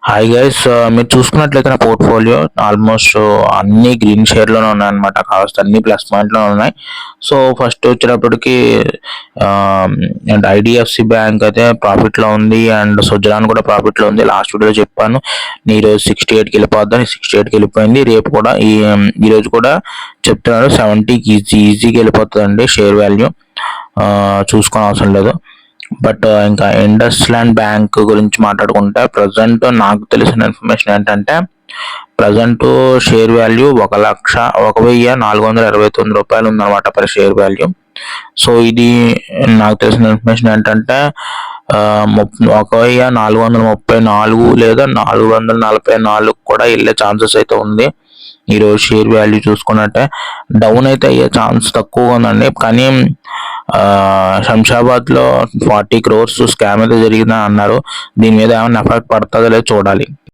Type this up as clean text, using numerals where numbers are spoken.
Hi guys, మీరు చూసుకున్నట్లయితే నా పోర్ట్ఫోలియో ఆల్మోస్ట్ అన్ని గ్రీన్ షేర్లోనే ఉన్నాయన్నమాట. కాస్త అన్ని ప్లస్ పాయింట్లో ఉన్నాయి. సో ఫస్ట్ వచ్చేటప్పటికి అండ్ ఐడిఎఫ్సి బ్యాంక్ అయితే ప్రాఫిట్లో ఉంది, అండ్ సుజలాన్ కూడా ప్రాఫిట్లో ఉంది. లాస్ట్ వీడియోలో చెప్పాను ఈరోజు 68కి వెళ్ళిపోద్దని, 68కి వెళ్ళిపోయింది. రేపు కూడా ఈరోజు కూడా చెప్తున్నాను 70కి ఈజీగా వెళ్ళిపోతుందండి షేర్ వాల్యూ, చూసుకోని అవసరం లేదు. బట్ ఇంకా ఇండస్ ల్యాండ్ బ్యాంక్ గురించి మాట్లాడుకుంటే ప్రజెంట్ నాకు తెలిసిన ఇన్ఫర్మేషన్ ఏంటంటే ప్రజెంట్ షేర్ వాల్యూ 1,1429 రూపాయలు ఉందన్నమాట పర్ షేర్ వాల్యూ. సో ఇది నాకు తెలిసిన ఇన్ఫర్మేషన్ ఏంటంటే 1,434 లేదా 444 కూడా వెళ్ళే ఛాన్సెస్ అయితే ఉంది. ఈరోజు షేర్ వాల్యూ చూసుకున్నట్టే డౌన్ అయితే అయ్యే ఛాన్స్ తక్కువగా ఉందండి. కానీ శంషాబాద్లో 40 crores స్కామ్ అయితే జరిగిందని అన్నారు. దీని మీద ఏమైనా ఎఫెక్ట్ పడుతుందో లేదో చూడాలి.